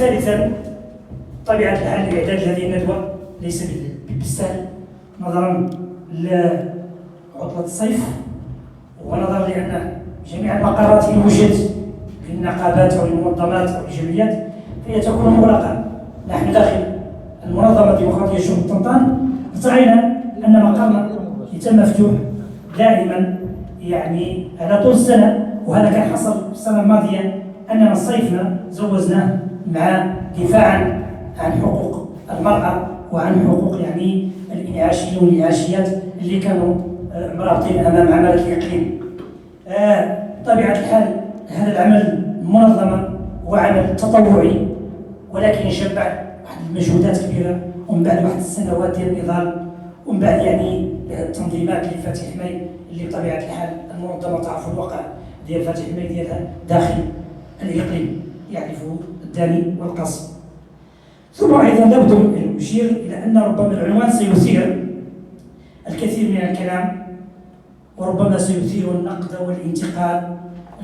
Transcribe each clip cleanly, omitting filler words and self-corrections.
ثالثا، طبيعة الحال الإعداد لهذه الندوة ليس بالسهل نظرا لعطلة الصيف، ونظرا لأن جميع المقرات إن وجدت للنقابات أو المنظمات أو الجمعيات فهي تكون مغلقة. نحن داخل المنظمة الديمقراطية شؤون طنطان ارتأينا أن مقرنا يتم مفتوح دائما يعني على طول السنة، وهذا كان حصل السنة الماضية أننا صيفنا زوجناه مع دفاعا عن حقوق المرأة وعن حقوق يعني الإنعاشيين والإنعاشيات اللي كانوا مرابطين أمام عمالة الإقليم. طبيعة الحال هذا العمل منظمة وعمل تطوعي، ولكن جاء بعد واحد المجهودات كبيرة ومن بعد واحد السنوات ديال النضال ومن بعد يعني التنظيمات اللي فاتح حماي اللي بطبيعة الحال المنظمة تعرف الواقع ديال فاتح حماي ديالها داخل الإقليم يعرفه الداني والقصر. ثم أيضا لابد أن أشير إلى أن ربما العنوان سيثير الكثير من الكلام وربما سيثير النقد والانتقاد،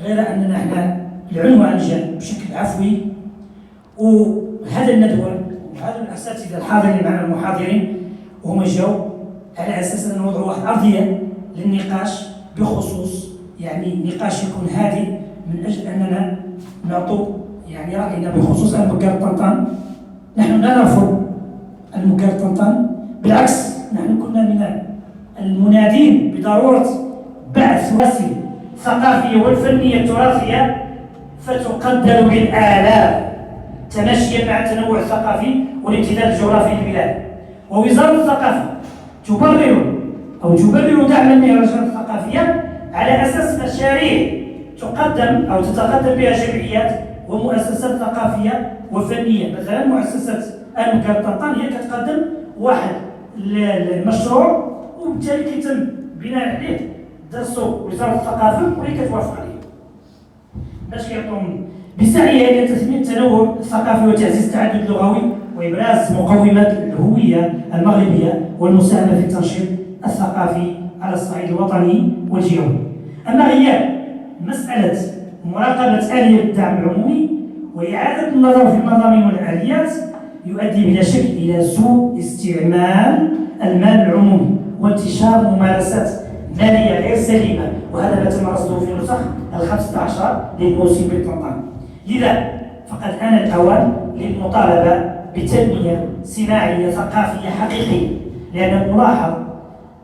غير أننا احنا العنوان جاء بشكل عفوي، وهذا الندوة وهذا الأساتذة الحاضرين معنا المحاضرين وهم جاوا على أساس أن نوضعوا واحد أرضية للنقاش بخصوص يعني نقاش يكون هادئ من أجل أننا نعطوا يعني رأينا بخصوص المكار طنطان. نحن لا نرفض المكار طنطان، بالعكس نحن كنا من المنادين بضرورة بعث وسيلة الثقافية والفنية التراثية فتقدر بالآلاف تمشيا مع التنوع الثقافي والامتداد الجغرافي للبلاد. ووزارة الثقافة تبرر دعم المهرجانات الثقافية على أساس مشاريع تقدم أو تتقدم بها جمعيات ومؤسسات ثقافية وفنية. مثلا مؤسسة المكار طنطان هي كتقدم واحد المشروع وبالتالي كيتم بناء عليه درسوا وزارة الثقافة وهي كتوافق عليه باش كيعطيهم بسعيها الى تثمين التنوع الثقافي وتعزيز التعدد اللغوي وابراز مقومات الهويه المغربيه والمساهمه في التنشيط الثقافي على الصعيد الوطني والجهوي. اما غياب مساله مراقبه اليه الدعم العمومي واعاده النظر في المضامين والاليات يؤدي بلا شك الى سوء استعمال المال العمومي وانتشار ممارسات ماليه غير سليمه، وهذا ما تمارسه في نسخ ال15 للموسم بالطنطان. لذا فقد آن الأوان للمطالبة بتنمية صناعية ثقافية حقيقية، لأن الملاحظ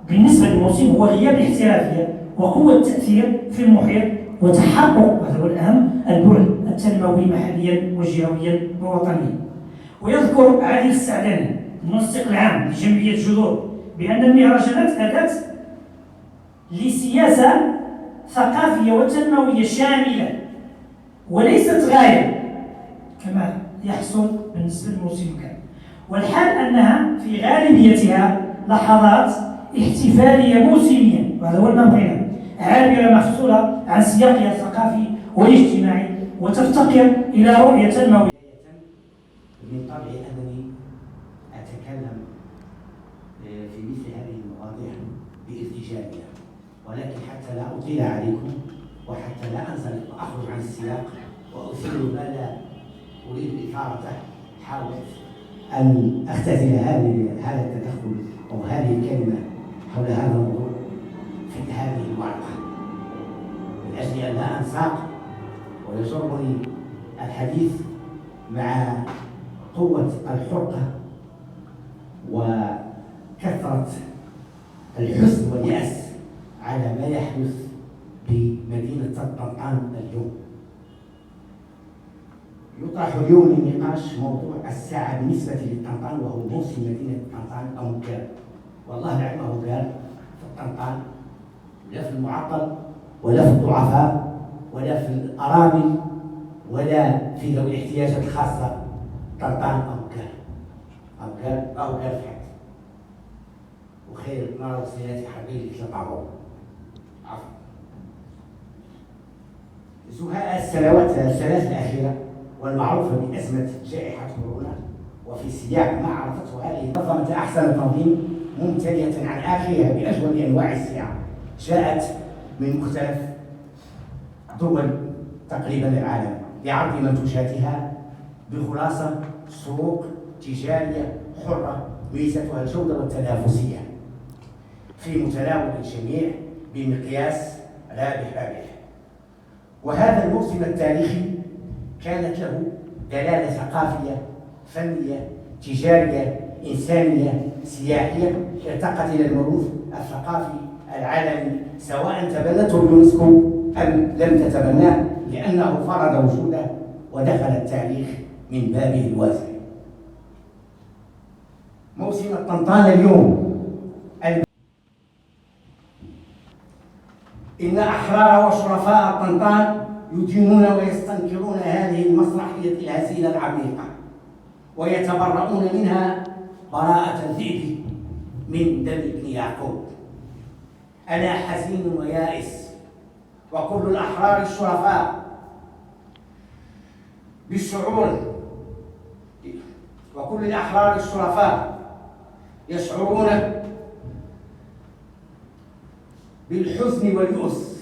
بالنسبة للموسم هو غياب الاحترافية وقوة التأثير في المحيط وتحقق، وهذا هو الأهم، البعد التنموي محليا وجهويا ووطنيا. ويذكر عادل السعداني المنسق العام لجمعية جذور بأن المهرجانات أداة لسياسة ثقافية وتنموية شاملة وليست غاية كما يحصل بالنسبة للموسم كان، والحال أنها في غالبيتها لحظات احتفالية موسمية، وهذا هو المبغى، عابرة مفصولة عن سياقها الثقافي والاجتماعي وتفتقر إلى رؤية تنموية. من طبعي أنني أتكلم في مثل هذه المواضيع بارتجالية، ولكن حتى لا أطيل عليكم وحتى لا أنزل وأخرج عن السياق وأثير ما لا أريد إثارته، حاولت أن أختزل هذا التدخل أو هذه الكلمة حول هذا الموضوع في هذه الورقة من أجل أن لا أنساق ويجرني الحديث مع قوة الحرقة وكثرة الحزن واليأس على ما يحدث بمدينة طنطان اليوم. يطرح اليوم للنقاش موضوع الساعة بالنسبة لطنطان، وهو موسم مدينة طنطان أو مكان. والله لا علمه قال في طنطان لا في المعطل ولا في الضعفاء ولا في الأرامل ولا في ذوي الاحتياجات الخاصة. طنطان أو قال في حد وخير نار سياتي حبيبي تلطعوا عفوا. زهاء السنوات الثلاث الأخيرة والمعروفة بأزمة جائحة كورونا، وفي سياق ما عرفته هذه المنظمة أحسن تنظيم ممتلئة عن آخرها بأجود أنواع السلع جاءت من مختلف دول تقريبا العالم لعرض منتوجاتها بخلاصة سوق تجارية حرة ميزتها الجودة والتنافسية في متناول الجميع بمقياس رابح. وهذا الموسم التاريخي كانت له دلالة ثقافية، فنية، تجارية، إنسانية، سياحية ارتقت إلى الموروث الثقافي العالمي، سواء تبنته اليونسكو أم لم تتبناه، لأنه فرض وجوده ودخل التاريخ من بابه الواسع. موسم الطنطان اليوم إن أحرار وشرفاء الطنطان يدينون ويستنكرون هذه المسرحية الهزيلة العميقة، ويتبرؤون منها براءة الذئب من دم ابن يعقوب. أنا حزين ويائس، وكل الأحرار الشرفاء يشعرون بالحزن واليؤس.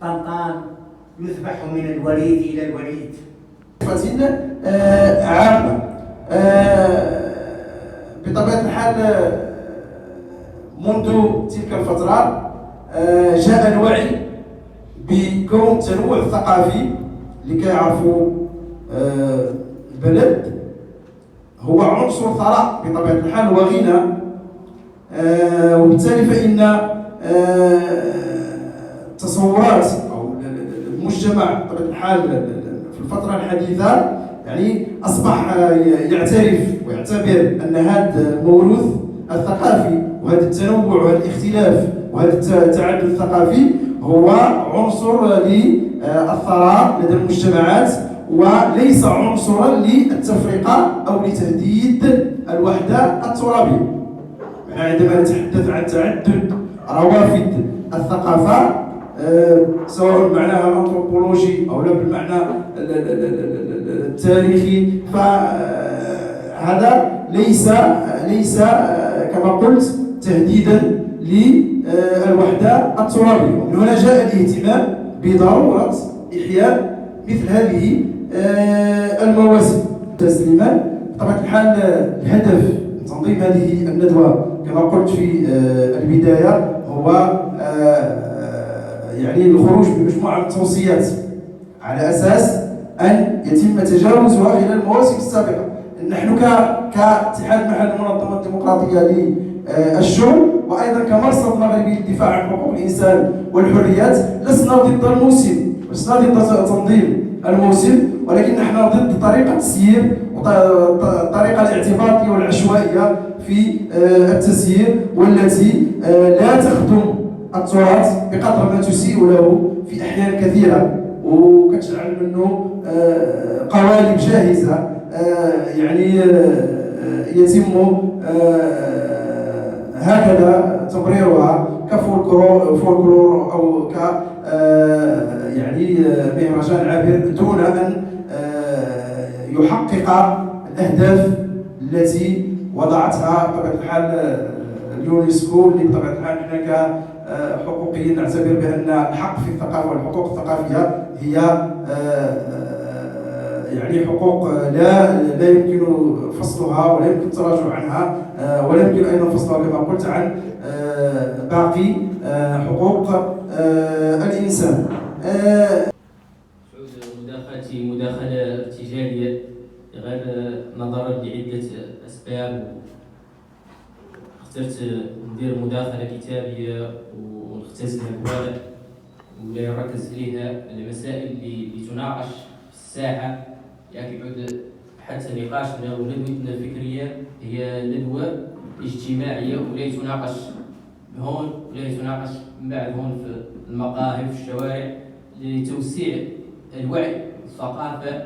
طنطان يذبح من الوريد إلى الوريد. عامة بطبيعة الحال منذ تلك الفترة جاء الوعي بكون التنوع الثقافي لكي يعرفوا البلد هو عنصر ثراء بطبيعة الحال وغنى، وبالتالي فإن تصورات أو المجتمع بطبيعة الحال في الفترة الحديثة يعني أصبح يعترف ويعتبر أن هذا الموروث الثقافي وهذا التنوع وهذا الاختلاف وهذا التعدد الثقافي هو عنصر للثراء لدى المجتمعات، وليس عنصرا للتفرقة أو لتهديد الوحدة الترابية. عندما نتحدث عن تعدد روافد الثقافة سواء بمعناها الأنثروبولوجي أو لا بالمعنى التاريخي، فهذا ليس كما قلت تهديدا للوحدة الترابية. ومن هنا جاء الاهتمام بضرورة إحياء مثل هذه المواسم. سليمان بطبيعة الحال الهدف من تنظيم هذه الندوة كما قلت في البداية هو يعني الخروج بمجموعة من التوصيات على أساس أن يتم تجاوزها خلال المواسم السابقة. نحن كاتحاد محل المنظمة الديمقراطية للشغل وأيضا كمرصد مغربي للدفاع عن حقوق الإنسان والحريات لسنا ضد الموسم، لسنا ضد تنظيم الموسم، ولكن نحن ضد طريقة السير وطريقة الاعتباطية والعشوائية في التسيير، والتي لا تخدم التراث بقدر ما تسيء له في أحيان كثيرة، وكتجعل منه قوالب جاهزة يعني يتم هكذا تبريرها كفولكلور أو ك يعني مهرجان عابر دون أن يحقق الأهداف التي وضعتها بطبيعة الحال اليونسكو، اللي بطبيعة الحال نحن كحقوقيين نعتبر بأن الحق في الثقافة والحقوق الثقافية هي يعني حقوق لا يمكن فصلها ولا يمكن التراجع عنها، ولا يمكن أيضا فصلها كما قلت عن باقي حقوق الإنسان. مداخلتي مداخلة ارتجالية غير نظرا لعدة أسباب. اخترت ندير مداخلة كتابية ونختزلها بواضح ولا يركز فيها المسائل اللي تناقش في الساحة، يعني يعود حتى نقاشنا وندوتنا الفكرية هي ندوة اجتماعية ولا يتناقش هون ولا يتناقش من بعد هون في المقاهي في الشوارع لتوسيع الوعي الثقافة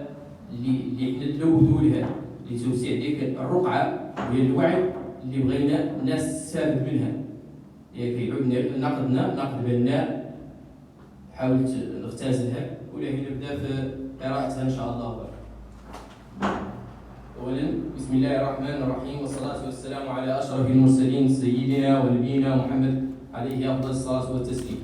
اللي احنا نلوذوا لها، لتوسيع ديك الرقعة وهي الوعي اللي بغينا الناس تستافد منها. يعني يعود نقد بناء حاولت نختزلها ولكن نبدا في قراءتها ان شاء الله. اولا بسم الله الرحمن الرحيم، والصلاه والسلام على اشرف المرسلين سيدنا ونبينا محمد عليه افضل الصلاه والتسليم.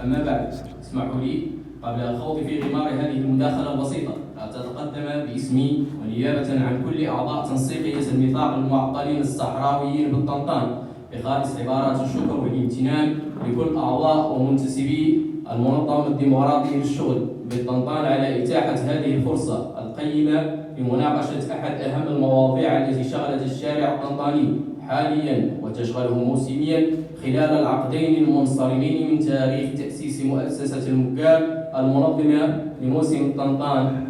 اما بعد، اسمحوا لي قبل الخوض في غمار هذه المداخله البسيطه تتقدم باسمي ونيابة عن كل أعضاء تنسيقية الميثاق المعطلين الصحراويين بالطنطان بخالص عبارات الشكر والامتنان لكل أعضاء ومنتسبي المنظمة الديمقراطية للشغل بالطنطان على إتاحة هذه الفرصة القيمة لمناقشة أحد أهم المواضيع التي شغلت الشارع الطنطاني حاليا وتشغله موسميا خلال العقدين المنصرمين من تاريخ تأسيس مؤسسة المقال المنظمة لموسم طنطان.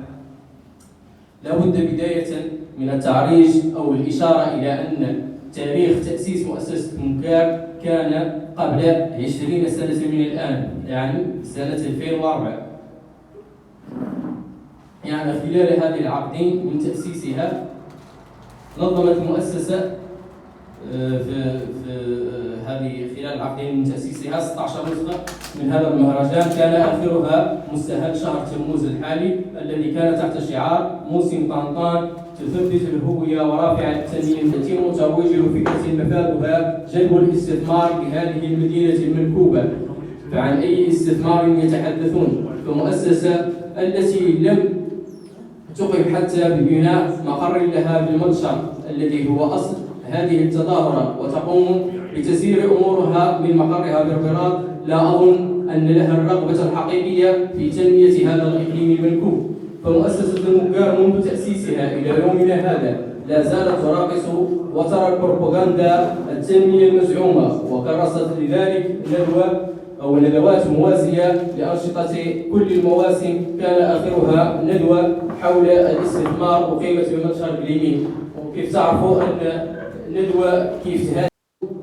لا بد بداية من التعريج أو الإشارة إلى أن تاريخ تأسيس مؤسسة المقال كان قبل 20 سنة من الآن، يعني سنة 2004. يعني خلال هذه العقدين من تأسيسها نظمت المؤسسة في هذه خلال العقدين من تأسيسها 16 نسخة من هذا المهرجان، كان آخرها مستهل شهر تموز الحالي الذي كان تحت شعار موسم طنطان تثبت الهوية ورافع التنمية التي متروج فكرة مفادها جلب الاستثمار لهذه المدينة المنكوبة. فعن أي استثمار يتحدثون؟ فمؤسسة التي لم تقم حتى ببناء مقر لها بالمنشر الذي هو أصل هذه التظاهرة وتقوم بتسيير أمورها من مقرها بالرباط، لا أظن أن لها الرغبة الحقيقية في تنمية هذا الإقليم المنكوب. فمؤسسة المقال منذ تأسيسها إلى يومنا هذا لا زالت تراقص وترى البروباغندا التنمية المزعومة، وكرست لذلك ندوات موازية لأنشطة كل المواسم، كان آخرها ندوة حول الاستثمار وقيمة المنشر باليمين. وكيف تعرفوا أن ندوة كيف هذه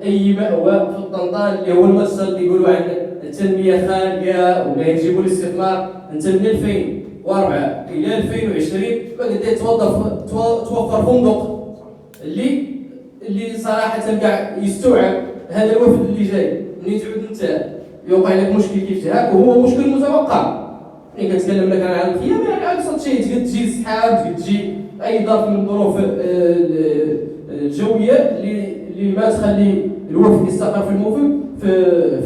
أي مأوى في الطنطان اللي هو المنشر اللي يقولوا عن التنمية خارجة ولا يجيبوا الاستثمار، أنت من 2004 إلى 2020 ما قدرت توفر فندق اللي صراحة كاع يستوعب هذا الوفد اللي جاي. منين تعود أنت يوقع لك مشكل كيف هاك وهو مشكل متوقع. ملي كنتكلم لك عن الخيام يعني أبسط شيء تقد تجي السحاب، تقد تجي أي ظرف من الظروف الجوية اللي ما تخلي الوفد يستقر في الموفد في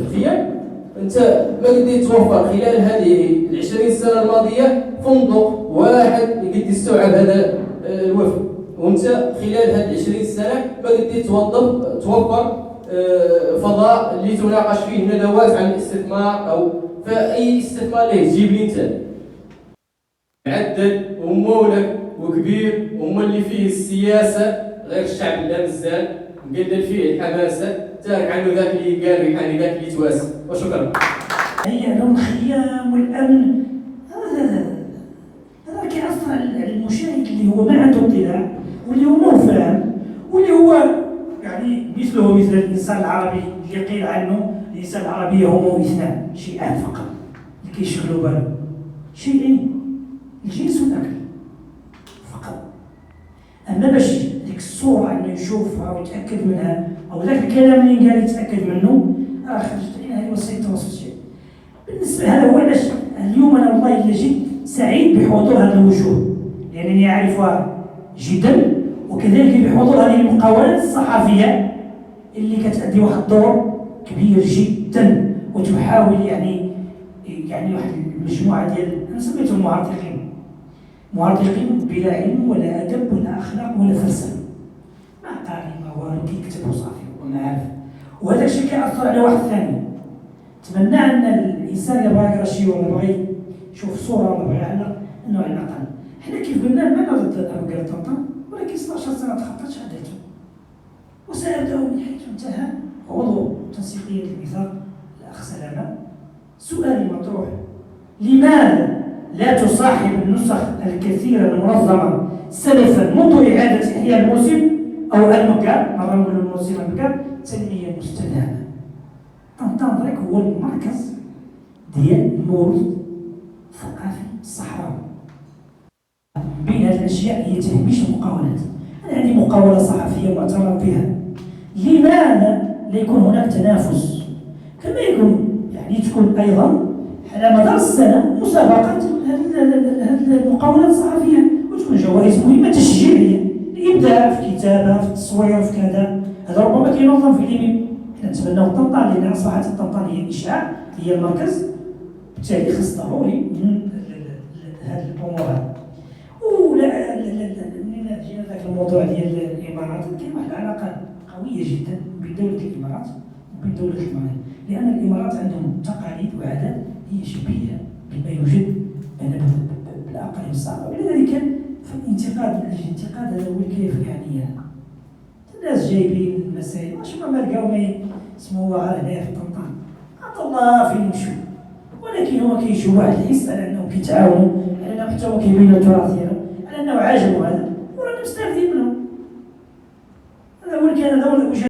الخيام. أنت ما قدرت توفر خلال هذه 20 سنة الماضية فندق واحد يقدر يستوعب هذا الوفد، وأنت خلال هذه 20 سنة ما قدرت توفر فضاء اللي تناقش فيه ندوات عن الاستثمار او فاي استثمار اللي تجيب لي انت معدل ومولك وكبير وما اللي فيه السياسه غير الشعب لا مزال مقدر فيه الحماسه تارك عنه ذاك اللي قال يعني ذاك اللي تواسى. وشكرا. هي لهم الخيام والامن هذا كيأثر على المشاهد اللي هو ما عنده اطلاع واللي هو مو فاهم واللي هو يعني مثله مثل الانسان العربي اللي قيل عنه الانسان العربي هما اثنان شيئان فقط اللي كيشغلوا بالهم، شيئين الجنس والاكل فقط. اما باش ديك الصوره انه يشوفها ويتاكد منها او ذاك الكلام اللي قال يتاكد منه خرجت لنا هذه وسيله التواصل الاجتماعي. بالنسبه هذا هو علاش اليوم انا والله الا جد سعيد بحضور هذه الوجوه لانني اعرفها جدا، وكذلك بحضور هذه المقاولات الصحفيه اللي كتأدي واحد الدور كبير جدا وتحاول يعني واحد المجموعه ديال انا سميتهم معارضين بلا علم ولا ادب ولا اخلاق ولا فلسفه، ما قاري ما والو كيكتب وصافي وما عارف. وهذا الشيء كيأثر على واحد ثاني. نتمنى ان الانسان اللي بغى يقرا شي ولا بغى يشوف صوره ولا بغى يعلق انه على الاقل حنا كيف قلنا ما ضد المقال طنطا، ولكن 16 سنه تخطت شهادته وسأبدأ من حيث انتهى عضو تنسيقية الميثاق الأخ سلامة. سؤالي مطروح: لماذا لا تصاحب النسخ الكثيرة المنظمة سلفا منذ إعادة إحياء الموسم أو المقال، مرة نقول الموسم المقال، تنمية مستدامة؟ طنطا ذاك هو المركز ديال الموروث الثقافي الصحراوي. بين هذه الأشياء هي تهميش المقاولات. أنا عندي مقاولة صحفية معترف بها، لماذا لا يكون هناك تنافس؟ كما يكون يعني تكون أيضا على مدار السنة مسابقات هذه المقاولات الصحفية وتكون جوائز مهمة تشجيعية الإبداع في الكتابة في التصوير في كذا. هذا ربما كينظم في اليمين. حنا نتمناو طنطا لأن أصبحت الطنطا هي الإشعاع هي المركز، بالتالي خص ضروري من هذه الأمور. جينا ذاك الموضوع ديال الامارات، كاين واحد العلاقه قويه جدا بين دوله الامارات وبين دوله المغرب، لان الامارات عندهم تقاليد وعادات هي شبيهه بما يوجد بالاقاليم الصعبه، ولذلك فالانتقاد هذا هو كيف يعني الناس جايبين المسائل واش ما لقاو ما يسموها غير هنايا في طنطا عطا الله فين يمشوا، ولكن هما كيجيو واحد الحس على انهم كيتعاونوا، على انهم حتى هما كيبينوا التراث ديالهم، على انه عاجبو هذا ورانا مستافدين منهم. هذا هو الكلام، هذا هو